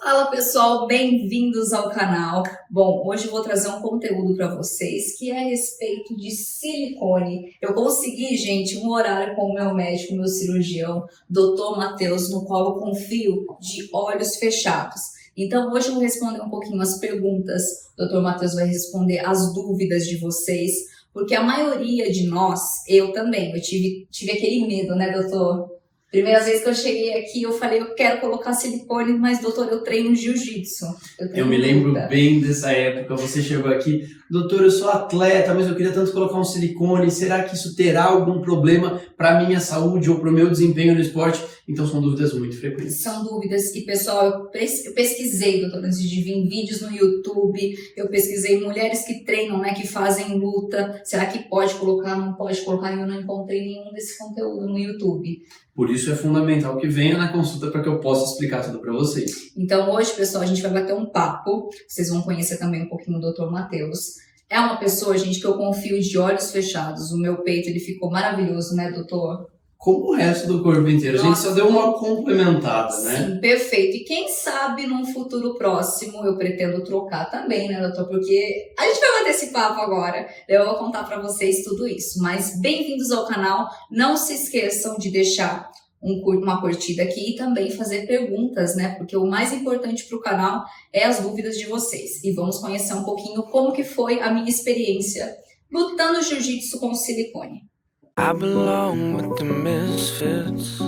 Fala pessoal, bem-vindos ao canal. Bom, hoje eu vou trazer um conteúdo para vocês que é a respeito de silicone. Eu consegui, gente, um horário com o meu médico, meu cirurgião, Dr. Matheus, no qual eu confio de olhos fechados. Então hoje eu vou responder um pouquinho as perguntas, o Dr. Matheus vai responder as dúvidas de vocês, porque a maioria de nós, eu também, eu tive aquele medo, né, doutor? Primeira vez que eu cheguei aqui, eu falei, eu quero colocar silicone, mas doutor, eu treino jiu-jitsu. Eu me lembro bem dessa época, você chegou aqui, doutor, eu sou atleta, mas eu queria tanto colocar um silicone, será que isso terá algum problema para a minha saúde ou para o meu desempenho no esporte? Então são dúvidas muito frequentes. São dúvidas, e pessoal, eu pesquisei, doutor, antes de vir vídeos no YouTube, eu pesquisei mulheres que treinam, né, que fazem luta, será que pode colocar, não pode colocar, e eu não encontrei nenhum desse conteúdo no YouTube. Por isso é fundamental que venha na consulta para que eu possa explicar tudo para vocês. Então hoje, pessoal, a gente vai bater um papo, vocês vão conhecer também um pouquinho do Dr. Matheus. É uma pessoa, gente, que eu confio de olhos fechados, o meu peito ele ficou maravilhoso, né, doutor? Como o resto do corpo inteiro, nossa, a gente só deu uma complementada, né? Sim, perfeito. E quem sabe num futuro próximo eu pretendo trocar também, né, doutor? Porque a gente vai bater esse papo agora. Eu vou contar pra vocês tudo isso. Mas bem-vindos ao canal. Não se esqueçam de deixar uma curtida aqui e também fazer perguntas, né? Porque o mais importante pro canal é as dúvidas de vocês. E vamos conhecer um pouquinho como que foi a minha experiência lutando jiu-jitsu com silicone. I belong with the misfits.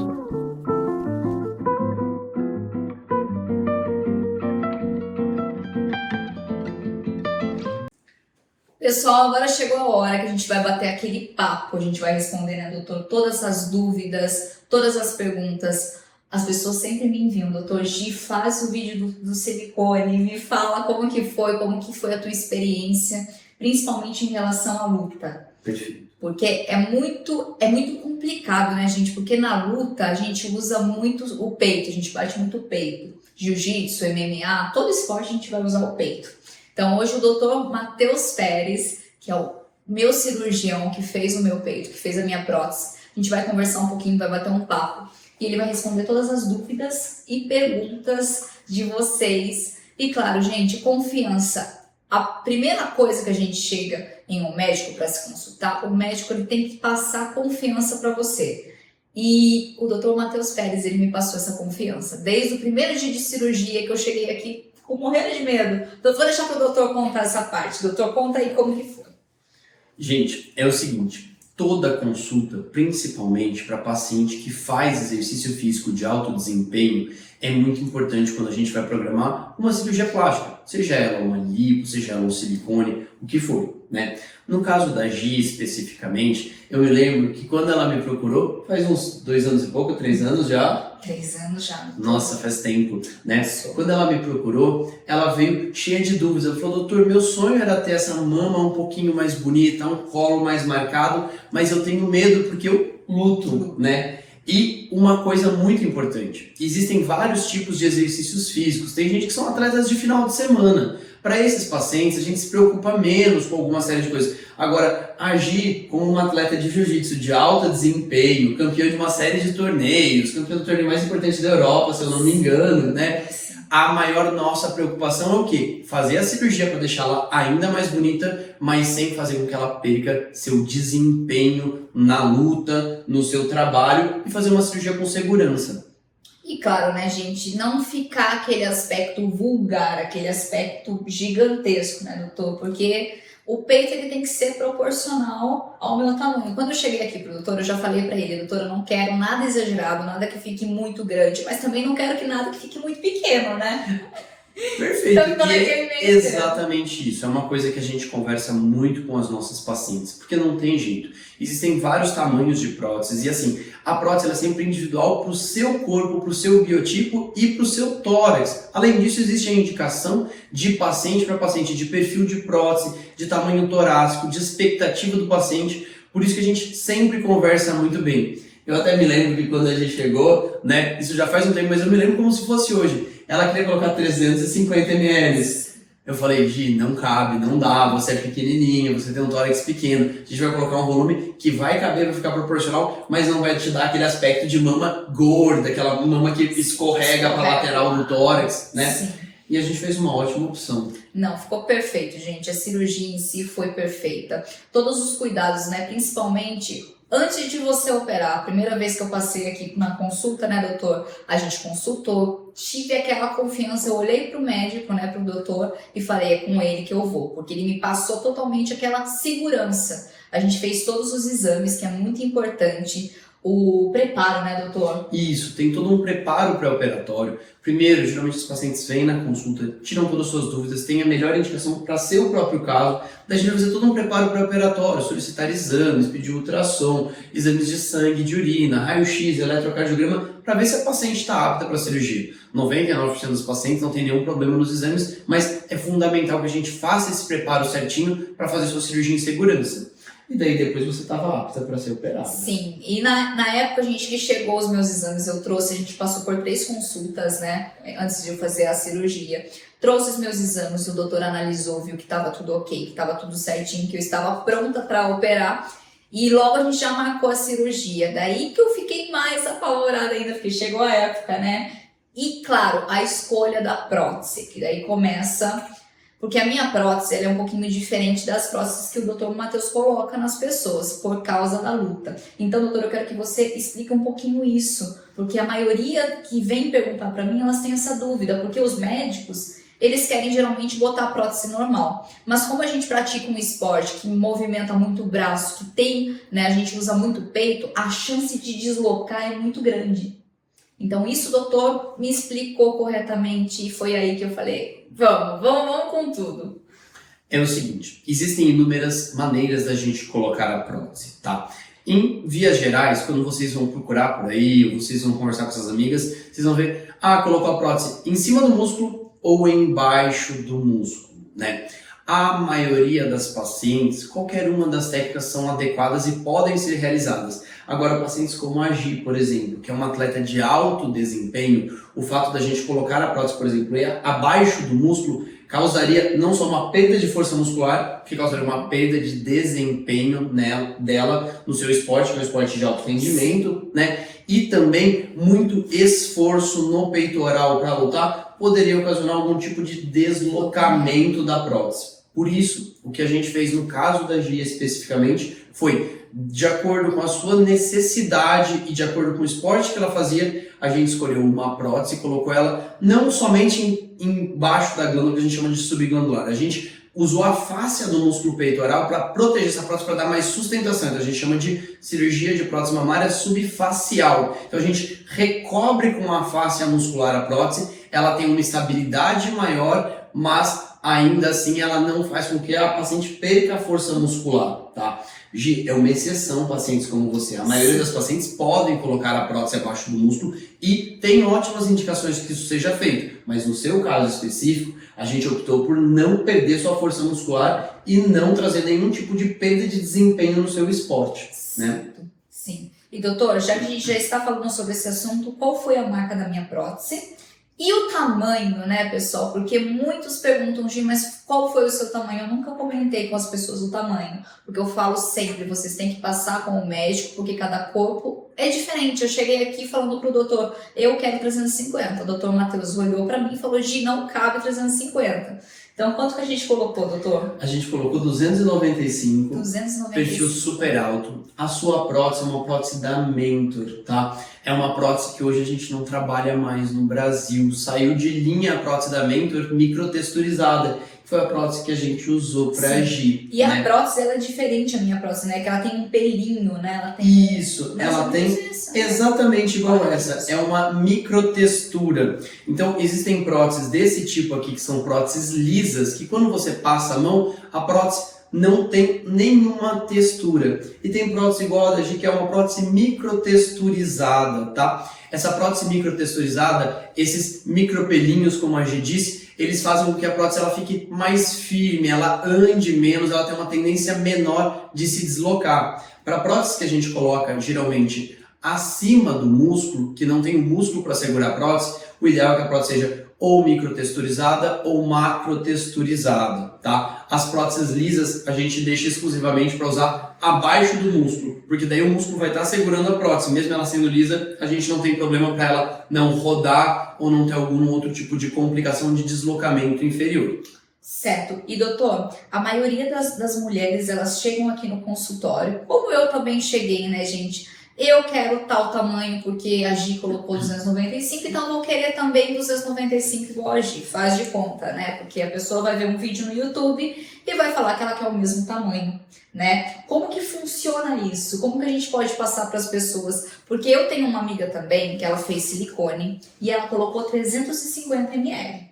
Pessoal, agora chegou a hora que a gente vai bater aquele papo, a gente vai responder, né, doutor, todas as dúvidas, todas as perguntas. As pessoas sempre me enviam, doutor Gi, faz o vídeo do silicone, me fala como que foi a tua experiência, principalmente em relação à luta. Perfeito. Porque é muito complicado, né, gente? Porque na luta a gente usa muito o peito, a gente bate muito o peito. Jiu-jitsu, MMA, todo esporte a gente vai usar o peito. Então hoje o Dr. Matheus Pérez, que é o meu cirurgião que fez o meu peito, que fez a minha prótese, a gente vai conversar um pouquinho, vai bater um papo. E ele vai responder todas as dúvidas e perguntas de vocês. E claro, gente, confiança. A primeira coisa que a gente chega em um médico para se consultar, o médico ele tem que passar confiança para você. E o Dr. Matheus Pérez, ele me passou essa confiança. Desde o primeiro dia de cirurgia que eu cheguei aqui, com morrendo de medo. Então, vou deixar para o doutor contar essa parte. Doutor, conta aí como que foi. Gente, é o seguinte, toda consulta, principalmente para paciente que faz exercício físico de alto desempenho, é muito importante quando a gente vai programar uma cirurgia plástica, seja ela uma lipo, seja ela um silicone, o que for, né? No caso da Gi especificamente, eu me lembro que quando ela me procurou, faz uns 2 anos e pouco, 3 anos já. 3 anos já. Nossa, faz tempo, né? Quando ela me procurou, ela veio cheia de dúvidas. Ela falou, doutor, meu sonho era ter essa mama um pouquinho mais bonita, um colo mais marcado, mas eu tenho medo porque eu luto, né? E uma coisa muito importante, existem vários tipos de exercícios físicos. Tem gente que são atletas de final de semana. Para esses pacientes, a gente se preocupa menos com alguma série de coisas. Agora, agir como um atleta de jiu-jitsu de alto desempenho, campeão de uma série de torneios, campeão do torneio mais importante da Europa, se eu não me engano, né? A maior nossa preocupação é o quê? Fazer a cirurgia para deixá-la ainda mais bonita, mas sem fazer com que ela perca seu desempenho na luta, no seu trabalho, e fazer uma cirurgia com segurança. E claro, né, gente, não ficar aquele aspecto vulgar, aquele aspecto gigantesco, né, doutor? Porque o peito ele tem que ser proporcional ao meu tamanho. Quando eu cheguei aqui pro doutor, eu já falei pra ele, doutor, eu não quero nada exagerado, nada que fique muito grande, mas também não quero que nada que fique muito pequeno, né? Perfeito, Então, e é exatamente isso, é uma coisa que a gente conversa muito com as nossas pacientes, porque não tem jeito, existem vários tamanhos de próteses e assim, a prótese ela é sempre individual para o seu corpo, para o seu biotipo e para o seu tórax. Além disso, existe a indicação de paciente para paciente, de perfil de prótese, de tamanho torácico, de expectativa do paciente, por isso que a gente sempre conversa muito bem. Eu até me lembro que quando a gente chegou, né, isso já faz um tempo, mas eu me lembro como se fosse hoje. Ela queria colocar 350 ml. Eu falei, Gi, não cabe, não dá, você é pequenininha, você tem um tórax pequeno, a gente vai colocar um volume que vai caber, vai ficar proporcional, mas não vai te dar aquele aspecto de mama gorda, aquela mama que escorrega para a lateral do tórax, né? Sim. E a gente fez uma ótima opção. Não, ficou perfeito, gente. A cirurgia em si foi perfeita. Todos os cuidados, né? Principalmente antes de você operar. A primeira vez que eu passei aqui na consulta, né, doutor? A gente consultou, tive aquela confiança. Eu olhei pro médico, né, pro doutor, e falei, é com ele que eu vou. Porque ele me passou totalmente aquela segurança. A gente fez todos os exames, que é muito importante. O preparo, né, doutor? Isso, tem todo um preparo pré-operatório. Primeiro, geralmente os pacientes vêm na consulta, tiram todas as suas dúvidas, têm a melhor indicação para seu próprio caso. Daí a gente vai fazer todo um preparo pré-operatório, solicitar exames, pedir ultrassom, exames de sangue, de urina, raio-x, eletrocardiograma, para ver se a paciente está apta para a cirurgia. 99% dos pacientes não tem nenhum problema nos exames, mas é fundamental que a gente faça esse preparo certinho para fazer sua cirurgia em segurança. E daí depois você estava apta para ser operada. Sim, e na época, gente, que chegou os meus exames, eu trouxe, a gente passou por 3 consultas, né, antes de eu fazer a cirurgia. Trouxe os meus exames, o doutor analisou, viu que estava tudo ok, que estava tudo certinho, que eu estava pronta para operar. E logo a gente já marcou a cirurgia. Daí que eu fiquei mais apavorada ainda, porque chegou a época, né? E claro, a escolha da prótese, que daí começa... Porque a minha prótese ela é um pouquinho diferente das próteses que o Dr. Matheus coloca nas pessoas, por causa da luta. Então, doutor, eu quero que você explique um pouquinho isso, porque a maioria que vem perguntar para mim, elas têm essa dúvida, porque os médicos, eles querem geralmente botar a prótese normal. Mas como a gente pratica um esporte que movimenta muito o braço, que tem, né, a gente usa muito o peito, a chance de deslocar é muito grande. Então, isso o doutor me explicou corretamente e foi aí que eu falei... Vamos com tudo. É o seguinte, existem inúmeras maneiras da gente colocar a prótese, tá? Em vias gerais, quando vocês vão procurar por aí, ou vocês vão conversar com suas amigas, vocês vão ver, colocou a prótese em cima do músculo ou embaixo do músculo, né? A maioria das pacientes, qualquer uma das técnicas são adequadas e podem ser realizadas. Agora, pacientes como a Gi, por exemplo, que é uma atleta de alto desempenho, o fato da gente colocar a prótese, por exemplo, abaixo do músculo, causaria não só uma perda de força muscular, que causaria uma perda de desempenho dela no seu esporte, que é um esporte de alto rendimento, né? E também muito esforço no peitoral para lutar poderia ocasionar algum tipo de deslocamento da prótese. Por isso, o que a gente fez no caso da Gia especificamente foi, de acordo com a sua necessidade e de acordo com o esporte que ela fazia, a gente escolheu uma prótese e colocou ela não somente embaixo da glândula, que a gente chama de subglandular. A gente usou a fáscia do músculo peitoral para proteger essa prótese, para dar mais sustentação. Então a gente chama de cirurgia de prótese mamária subfacial. Então a gente recobre com a fáscia muscular a prótese, ela tem uma estabilidade maior, mas ainda assim ela não faz com que a paciente perca a força muscular, tá? Gi, é uma exceção pacientes como você. A maioria das pacientes podem colocar a prótese abaixo do músculo e tem ótimas indicações que isso seja feito. Mas no seu caso específico, a gente optou por não perder sua força muscular e não trazer nenhum tipo de perda de desempenho no seu esporte, né? Sim. E doutor, já que a gente já está falando sobre esse assunto, qual foi a marca da minha prótese? E o tamanho, né, pessoal? Porque muitos perguntam, Gi, mas qual foi o seu tamanho? Eu nunca comentei com as pessoas o tamanho, porque eu falo sempre, vocês têm que passar com o médico, porque cada corpo é diferente. Eu cheguei aqui falando pro doutor, eu quero 350. O doutor Matheus olhou pra mim e falou, Gi, não cabe 350. Então, quanto que a gente colocou, doutor? A gente colocou 295, 295. perfil super alto. A sua prótese é uma prótese da Mentor, tá? É uma prótese que hoje a gente não trabalha mais no Brasil. Saiu de linha a prótese da Mentor microtexturizada. Foi a prótese que a gente usou para agir. E a prótese, ela é diferente a minha prótese, né? Que ela tem um pelinho, né? Ela tem... Isso, ela tem exatamente igual essa. É uma microtextura. Então, existem próteses desse tipo aqui, que são próteses lisas, que quando você passa a mão, a prótese não tem nenhuma textura. E tem prótese igual a da Gi, que é uma prótese microtexturizada, tá? Essa prótese microtexturizada, esses micropelinhos, como a Gi disse, eles fazem com que a prótese ela fique mais firme, ela ande menos, ela tem uma tendência menor de se deslocar. Para próteses que a gente coloca geralmente acima do músculo, que não tem o músculo para segurar a prótese, o ideal é que a prótese seja ou microtexturizada ou macrotexturizada, tá? As próteses lisas a gente deixa exclusivamente para usar abaixo do músculo, porque daí o músculo vai estar segurando a prótese, mesmo ela sendo lisa, a gente não tem problema para ela não rodar ou não ter algum outro tipo de complicação de deslocamento inferior. Certo. E doutor, a maioria das mulheres, elas chegam aqui no consultório, como eu também cheguei, né, gente? Eu quero tal tamanho porque a Gi colocou 295, então eu vou querer também 295 igual a Gi, faz de conta, né? Porque a pessoa vai ver um vídeo no YouTube e vai falar que ela quer o mesmo tamanho, né? Como que funciona isso? Como que a gente pode passar para as pessoas? Porque eu tenho uma amiga também que ela fez silicone e ela colocou 350 ml.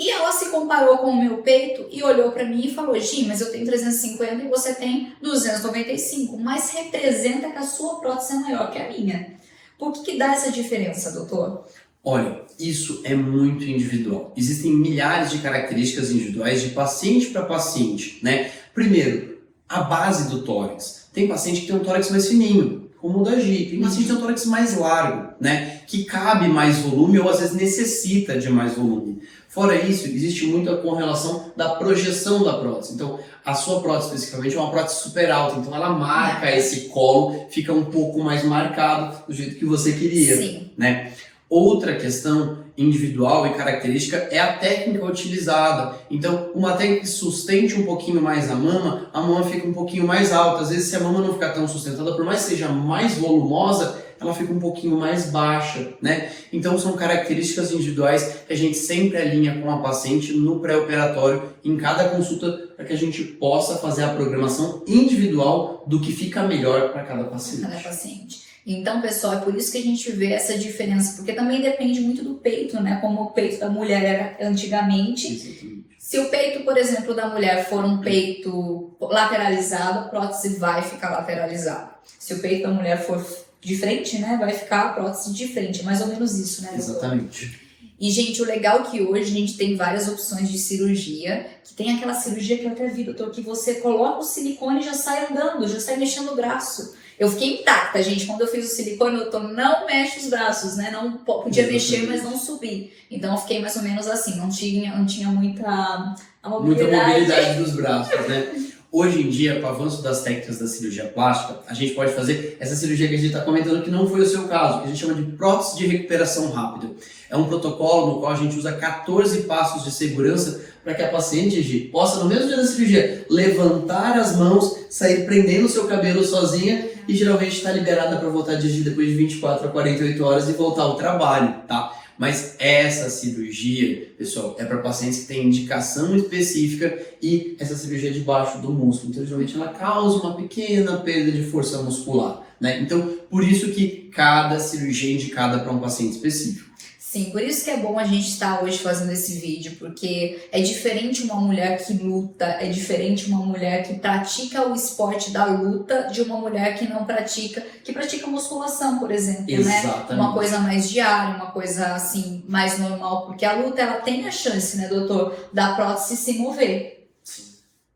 E ela se comparou com o meu peito e olhou para mim e falou: Gi, mas eu tenho 350 e você tem 295, mas representa que a sua prótese é maior que a minha. Por que dá essa diferença, doutor? Olha, isso é muito individual. Existem milhares de características individuais de paciente para paciente, né? Primeiro, a base do tórax. Tem paciente que tem um tórax mais fininho, como o da Gi. Tem paciente que tem um tórax mais largo, né? Que cabe mais volume ou às vezes necessita de mais volume. Fora isso, existe muita correlação da projeção da prótese. Então, a sua prótese especificamente é uma prótese super alta, então ela marca esse colo, fica um pouco mais marcado do jeito que você queria. Sim. Né? Outra questão individual e característica é a técnica utilizada. Então, uma técnica que sustente um pouquinho mais a mama fica um pouquinho mais alta. Às vezes, se a mama não ficar tão sustentada, por mais que seja mais volumosa, ela fica um pouquinho mais baixa, né? Então, são características individuais que a gente sempre alinha com a paciente no pré-operatório, em cada consulta, para que a gente possa fazer a programação individual do que fica melhor para cada paciente. Cada paciente. Então, pessoal, é por isso que a gente vê essa diferença, porque também depende muito do peito, né? Como o peito da mulher era antigamente. Exatamente. Se o peito, por exemplo, da mulher for um peito lateralizado, a prótese vai ficar lateralizada. Se o peito da mulher for de frente, né? Vai ficar a prótese de frente. É mais ou menos isso, né? Exatamente. E, gente, o legal é que hoje a gente tem várias opções de cirurgia, que tem aquela cirurgia que eu até vi, doutor, que você coloca o silicone e já sai andando, já sai mexendo o braço. Eu fiquei intacta, gente, quando eu fiz o silicone, doutor, não mexe os braços, né? Não podia mexer, mas não subir. Então eu fiquei mais ou menos assim, não tinha muita mobilidade. Muita mobilidade dos braços, né? Hoje em dia, com o avanço das técnicas da cirurgia plástica, a gente pode fazer essa cirurgia que a gente está comentando que não foi o seu caso, que a gente chama de prótese de recuperação rápida. É um protocolo no qual a gente usa 14 passos de segurança para que a paciente possa, no mesmo dia da cirurgia, levantar as mãos, sair prendendo o seu cabelo sozinha e geralmente está liberada para voltar a dirigir depois de 24 a 48 horas e voltar ao trabalho, tá? Mas essa cirurgia, pessoal, é para pacientes que têm indicação específica e essa cirurgia é debaixo do músculo. Então, geralmente, ela causa uma pequena perda de força muscular, né? Então, por isso que cada cirurgia é indicada para um paciente específico. Sim, por isso que é bom a gente estar hoje fazendo esse vídeo, porque é diferente uma mulher que luta, é diferente uma mulher que pratica o esporte da luta de uma mulher que não pratica, que pratica musculação, por exemplo, Exatamente. né? Uma coisa mais diária, uma coisa assim, mais normal, porque a luta, ela tem a chance, né, doutor, da prótese se mover.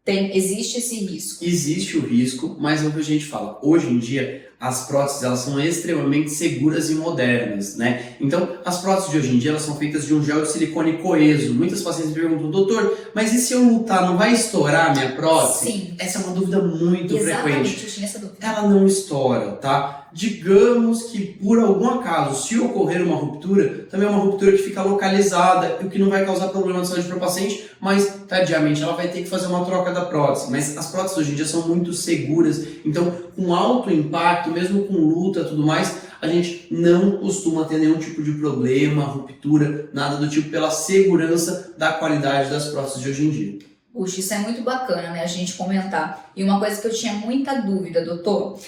Existe esse risco. Existe o risco, mas é o que a gente fala. Hoje em dia, as próteses elas são extremamente seguras e modernas, né? Então, as próteses de hoje em dia elas são feitas de um gel de silicone coeso. Muitas pacientes perguntam, doutor, mas e se eu lutar, não vai estourar a minha prótese? Sim. Essa é uma dúvida muito Exatamente, frequente. eu tinha essa dúvida. Ela não estoura, tá? Digamos que por algum acaso, se ocorrer uma ruptura, também é uma ruptura que fica localizada, o que não vai causar problema de saúde para o paciente, mas tadiamente ela vai ter que fazer uma troca da prótese. Mas as próteses hoje em dia são muito seguras, então com alto impacto, mesmo com luta e tudo mais, a gente não costuma ter nenhum tipo de problema, ruptura, nada do tipo, pela segurança da qualidade das próteses de hoje em dia. Puxa, isso é muito bacana, né, a gente comentar. E uma coisa que eu tinha muita dúvida, doutor,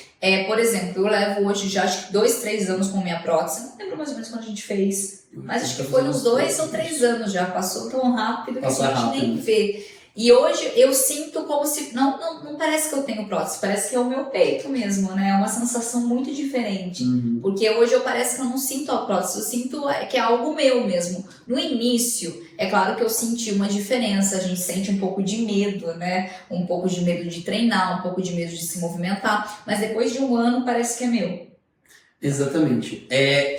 por exemplo, eu levo hoje já acho que 2, 3 anos com minha prótese, não lembro mais ou menos quando a gente fez, mas acho que foi uns 2 ou 3 anos já, passou tão rápido que a gente nem vê. E hoje eu sinto como se, não parece que eu tenho prótese, parece que é o meu peito mesmo, né? É uma sensação muito diferente. Porque hoje parece que eu não sinto a prótese, eu sinto que é algo meu mesmo. No início, é claro que eu senti uma diferença, a gente sente um pouco de medo, né? Um pouco de medo de treinar, um pouco de medo de se movimentar, mas depois de um ano parece que é meu. Exatamente.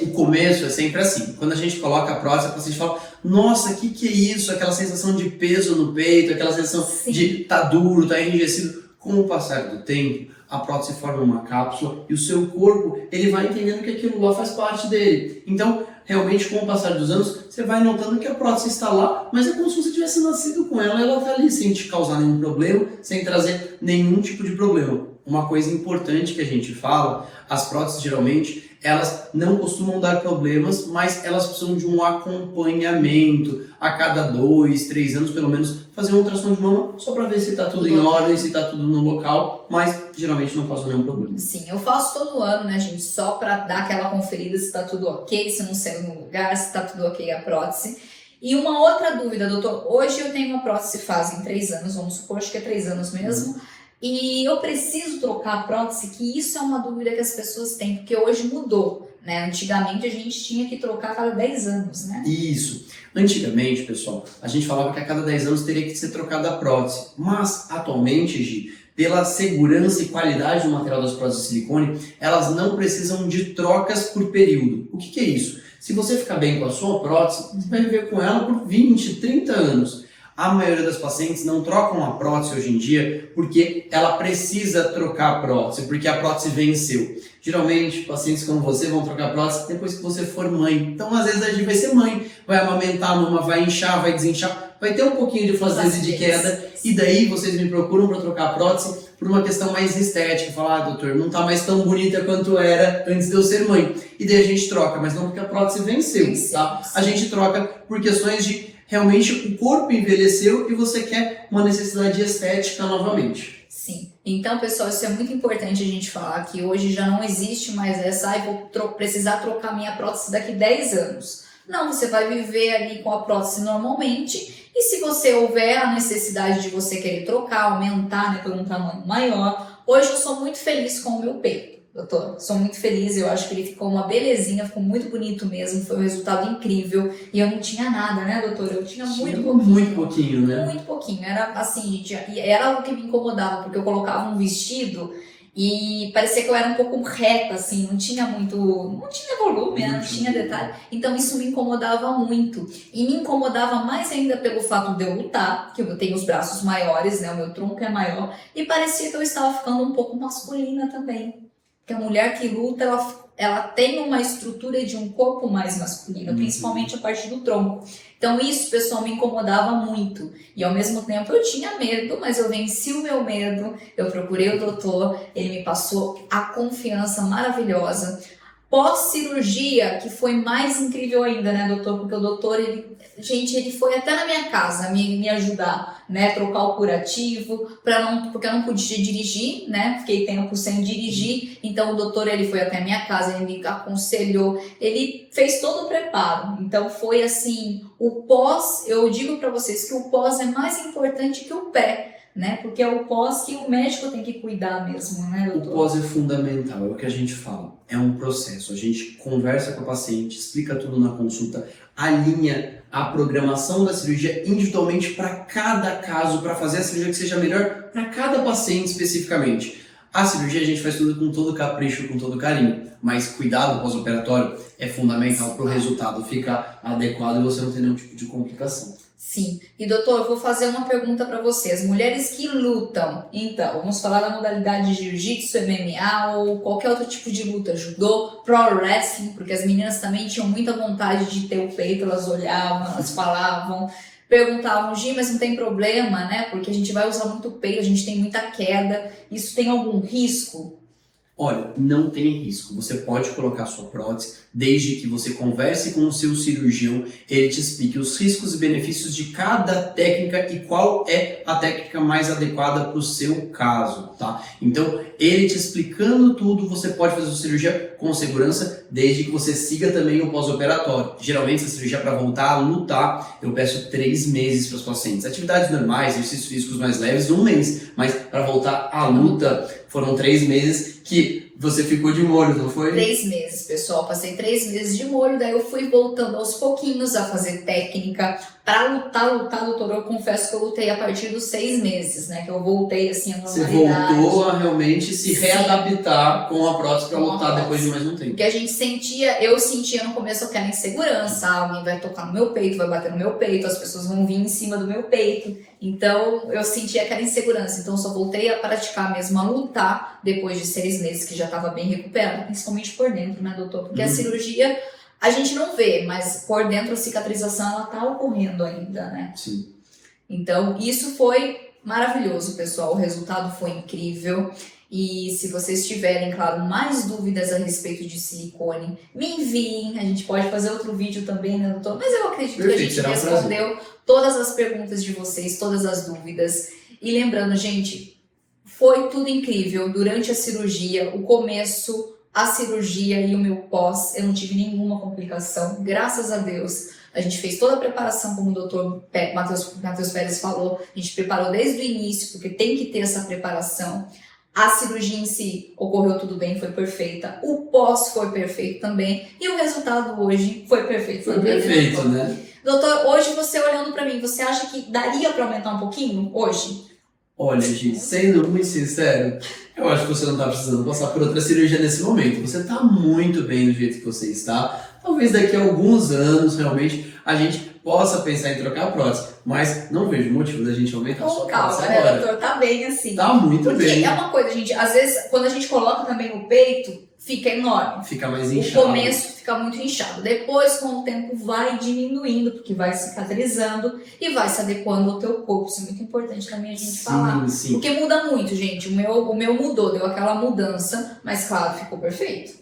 O começo é sempre assim. Quando a gente coloca a prótese, a paciente fala, nossa, o que é isso? Aquela sensação de peso no peito, aquela sensação Sim. de tá duro, tá enrijecido. Com o passar do tempo, a prótese forma uma cápsula e o seu corpo, ele vai entendendo que aquilo lá faz parte dele. Então, realmente, com o passar dos anos, você vai notando que a prótese está lá, mas é como se você tivesse nascido com ela, ela está ali sem te causar nenhum problema, sem trazer nenhum tipo de problema. Uma coisa importante que a gente fala, as próteses geralmente, elas não costumam dar problemas, mas elas precisam de um acompanhamento a cada 2, 3 anos, pelo menos, fazer uma ultrassom de mama só para ver se está tudo em ordem, se está tudo no local, mas geralmente não causa nenhum problema. Sim, eu faço todo ano, né, gente, só para dar aquela conferida se está tudo ok, se não saiu no lugar, se está tudo ok a prótese. E uma outra dúvida, doutor, hoje eu tenho uma prótese fazem 3 anos, vamos supor, acho que é 3 anos mesmo, e eu preciso trocar a prótese, que isso é uma dúvida que as pessoas têm, porque hoje mudou, né? Antigamente a gente tinha que trocar a cada 10 anos, né? Isso. Antigamente, pessoal, a gente falava que a cada 10 anos teria que ser trocada a prótese, mas atualmente, Gi, pela segurança e qualidade do material das próteses de silicone, elas não precisam de trocas por período. O que é isso? Se você ficar bem com a sua prótese, você vai viver com ela por 20, 30 anos. A maioria das pacientes não trocam a prótese hoje em dia porque ela precisa trocar a prótese, porque a prótese venceu. Geralmente, pacientes como você vão trocar a prótese depois que você for mãe. Então, às vezes, a gente vai ser mãe, vai amamentar a mama, vai inchar, vai desinchar, vai ter um pouquinho de flacidez e de queda, e daí vocês me procuram para trocar a prótese por uma questão mais estética. Falar, doutor, não tá mais tão bonita quanto era antes de eu ser mãe. E daí a gente troca, mas não porque a prótese venceu, tá? A gente troca por questões de realmente o corpo envelheceu e você quer uma necessidade estética novamente. Sim. Então, pessoal, isso é muito importante a gente falar que hoje já não existe mais essa, vou precisar trocar minha prótese daqui 10 anos. Não, você vai viver ali com a prótese normalmente e se você houver a necessidade de você querer trocar, aumentar, né, por um tamanho maior, hoje eu sou muito feliz com o meu peito. Doutor, sou muito feliz, eu acho que ele ficou uma belezinha, ficou muito bonito mesmo, foi um resultado incrível. E eu não tinha nada, né, doutor? Eu tinha muito pouquinho. Muito pouquinho, né? Muito pouquinho, era assim, era algo que me incomodava, porque eu colocava um vestido e parecia que eu era um pouco reta, assim, não tinha volume, né? Não tinha detalhe. Então isso me incomodava muito. E me incomodava mais ainda pelo fato de eu lutar, que eu tenho os braços maiores, né? O meu tronco é maior, e parecia que eu estava ficando um pouco masculina também. Porque a mulher que luta, ela tem uma estrutura de um corpo mais masculino, principalmente a parte do tronco. Então isso, pessoal, me incomodava muito. E ao mesmo tempo eu tinha medo, mas eu venci o meu medo. Eu procurei o doutor, ele me passou a confiança maravilhosa. Pós-cirurgia, que foi mais incrível ainda, né, doutor? Porque o doutor, ele foi até na minha casa me ajudar, né? Trocar o curativo, porque eu não podia dirigir, né? Fiquei tempo sem dirigir. Então, o doutor, ele foi até a minha casa, ele me aconselhou, ele fez todo o preparo. Então, foi assim, o pós, eu digo para vocês que o pós é mais importante que o pré. Né? Porque é o pós que o médico tem que cuidar mesmo, né, doutor? O pós é fundamental, é o que a gente fala. É um processo. A gente conversa com a paciente, explica tudo na consulta, alinha a programação da cirurgia individualmente para cada caso, para fazer a cirurgia que seja melhor para cada paciente especificamente. A cirurgia a gente faz tudo com todo capricho, com todo carinho, mas cuidado pós-operatório é fundamental para o resultado ficar adequado e você não ter nenhum tipo de complicação. Sim. E doutor, eu vou fazer uma pergunta para você. As mulheres que lutam, então, vamos falar da modalidade de jiu-jitsu, MMA ou qualquer outro tipo de luta, judô, pro wrestling, porque as meninas também tinham muita vontade de ter o peito, elas olhavam, elas falavam, perguntavam, Gi, mas não tem problema, né? Porque a gente vai usar muito peito, a gente tem muita queda, isso tem algum risco? Olha, não tem risco. Você pode colocar sua prótese desde que você converse com o seu cirurgião, ele te explique os riscos e benefícios de cada técnica e qual é a técnica mais adequada para o seu caso, tá? Então, ele te explicando tudo, você pode fazer a sua cirurgia com segurança, desde que você siga também o pós-operatório. Geralmente, essa cirurgia para voltar a lutar, eu peço 3 meses para os pacientes. Atividades normais, exercícios físicos mais leves, 1 mês. Mas para voltar à luta, foram 3 meses que Você ficou de molho, não foi? 3 meses, pessoal. Passei 3 meses de molho, daí eu fui voltando aos pouquinhos a fazer técnica pra lutar, doutor. Eu confesso que eu lutei a partir dos 6 meses, né? Que eu voltei assim à Você normalidade. voltou a realmente se Sim. readaptar com a prótese pra Com a lutar prótese. depois de mais um tempo. Porque a gente sentia, eu sentia no começo aquela insegurança, alguém vai tocar no meu peito, vai bater no meu peito, as pessoas vão vir em cima do meu peito. Então eu sentia aquela insegurança. Então eu só voltei a praticar mesmo, a lutar depois de 6 meses que já estava bem recuperada, principalmente por dentro, né, doutor? Porque a cirurgia a gente não vê, mas por dentro a cicatrização ela tá ocorrendo ainda, né? Sim. Então, isso foi maravilhoso, pessoal. O resultado foi incrível. E se vocês tiverem, claro, mais dúvidas a respeito de silicone, me enviem. A gente pode fazer outro vídeo também, né, doutor? Mas eu acredito que a gente será um respondeu todas as perguntas de vocês, todas as dúvidas. E lembrando, gente, foi tudo incrível durante a cirurgia, o começo, a cirurgia e o meu pós. Eu não tive nenhuma complicação, graças a Deus. A gente fez toda a preparação, como o doutor Matheus Pérez falou. A gente preparou desde o início, porque tem que ter essa preparação. A cirurgia em si ocorreu tudo bem, foi perfeita. O pós foi perfeito também. E o resultado hoje foi perfeito Foi também. perfeito, doutor? né? Doutor, hoje você olhando pra mim, você acha que daria pra aumentar um pouquinho hoje? Olha, gente, sendo muito sincero, eu acho que você não tá precisando passar por outra cirurgia nesse momento. Você tá muito bem do jeito que você está. Talvez daqui a alguns anos, realmente, a gente possa pensar em trocar a prótese. Mas não vejo motivo da gente aumentar a Com sua calma, prótese né, agora. doutor? Tá bem assim. Tá muito Porque bem. é uma coisa, gente, às vezes, quando a gente coloca também no peito, fica enorme. Fica mais O inchado. começo fica muito inchado. Depois, com o tempo, vai diminuindo, porque vai cicatrizando e vai se adequando ao teu corpo. Isso é muito importante também a gente falar. Sim. Porque muda muito, gente. O meu mudou, deu aquela mudança, mas claro, ficou perfeito.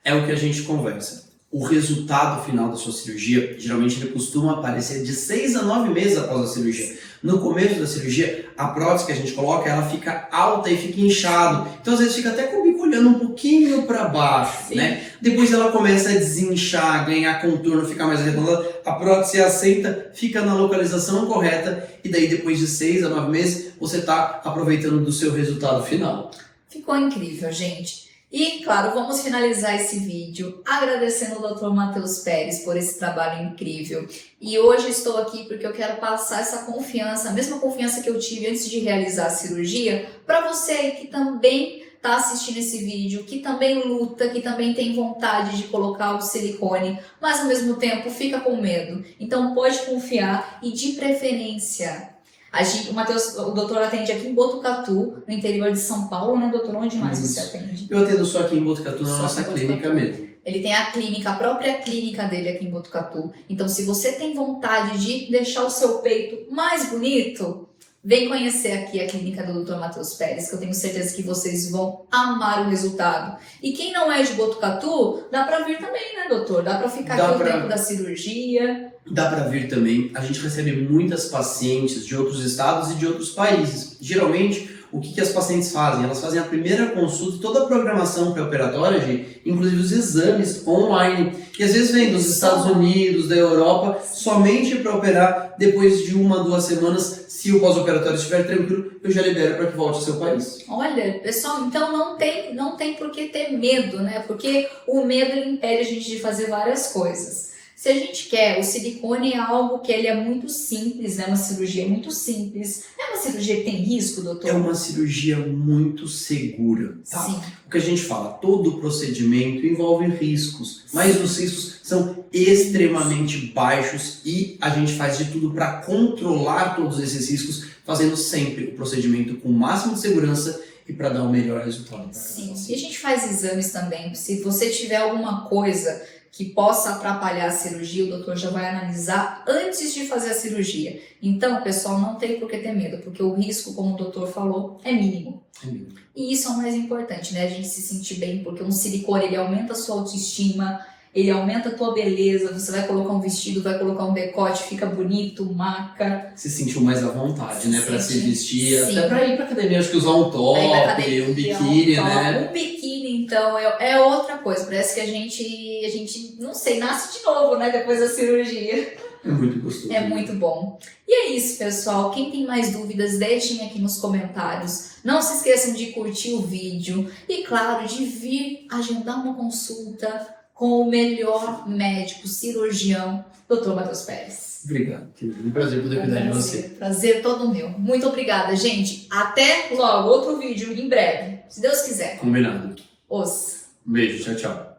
É o que a gente conversa. O resultado final da sua cirurgia, geralmente ele costuma aparecer de 6 a 9 meses após a cirurgia. No começo da cirurgia, a prótese que a gente coloca, ela fica alta e fica inchado. Então, às vezes, fica até com o bico olhando um pouquinho para baixo, Sim. né? Depois ela começa a desinchar, ganhar contorno, ficar mais arredondada. A prótese aceita, fica na localização correta. E daí, depois de 6 a 9 meses, você está aproveitando do seu resultado final. Ficou incrível, gente. E, claro, vamos finalizar esse vídeo agradecendo ao Dr. Matheus Pérez por esse trabalho incrível. E hoje estou aqui porque eu quero passar essa confiança, a mesma confiança que eu tive antes de realizar a cirurgia, para você aí que também está assistindo esse vídeo, que também luta, que também tem vontade de colocar o silicone, mas ao mesmo tempo fica com medo. Então pode confiar e, de preferência, o doutor atende aqui em Botucatu, no interior de São Paulo, né, doutor? Onde mais Isso. você atende? Eu atendo só aqui em Botucatu, na Só nossa em clínica Botucatu. mesmo. Ele tem a clínica, a própria clínica dele aqui em Botucatu. Então, se você tem vontade de deixar o seu peito mais bonito, vem conhecer aqui a clínica do Dr. Matheus Pérez, que eu tenho certeza que vocês vão amar o resultado. E quem não é de Botucatu, dá pra vir também, né, doutor? Dá pra ficar Dá aqui pra- o tempo da cirurgia. Dá para vir também. A gente recebe muitas pacientes de outros estados e de outros países. Geralmente, o que as pacientes fazem? Elas fazem a primeira consulta, toda a programação pré-operatória, inclusive os exames online. E às vezes vem dos Estados Unidos, da Europa, somente para operar. Depois de 1 a 2 semanas, se o pós-operatório estiver tranquilo, eu já libero para que volte ao seu país. Olha, pessoal, então não tem por que ter medo, né? Porque o medo ele impede a gente de fazer várias coisas. Se a gente quer, o silicone é algo que ele é muito simples, né? Uma cirurgia muito simples. É uma cirurgia que tem risco, doutor? É uma cirurgia muito segura, tá? Sim. O que a gente fala, todo procedimento envolve riscos, mas os riscos são extremamente baixos e a gente faz de tudo para controlar todos esses riscos, fazendo sempre o procedimento com o máximo de segurança e para dar o melhor resultado. Sim. E a gente faz exames também. Se você tiver alguma coisa que possa atrapalhar a cirurgia, o doutor já vai analisar antes de fazer a cirurgia. Então, pessoal, não tem por que ter medo, porque o risco, como o doutor falou, é mínimo. E isso é o mais importante, né? A gente se sentir bem, porque um silicone, ele aumenta a sua autoestima, ele aumenta a tua beleza, você vai colocar um vestido, vai colocar um decote, fica bonito, marca. Se sentiu mais à vontade, né? Pra se sente. vestir, Sim. até pra ir pra academia, acho que usar um top, Aí pra academia, um biquíni, top. né? Um biquíni, então, é outra coisa. Parece que a gente, não sei, nasce de novo, né? Depois da cirurgia. É muito gostoso. É muito bom. E é isso, pessoal. Quem tem mais dúvidas, deixem aqui nos comentários. Não se esqueçam de curtir o vídeo e, claro, de vir agendar uma consulta com o melhor médico cirurgião, Dr. Matheus Pérez. Obrigado, querido. Um prazer poder cuidar de você. Prazer todo meu. Muito obrigada, gente. Até logo. Outro vídeo em breve, se Deus quiser. Combinado. Os. Um beijo, tchau, tchau.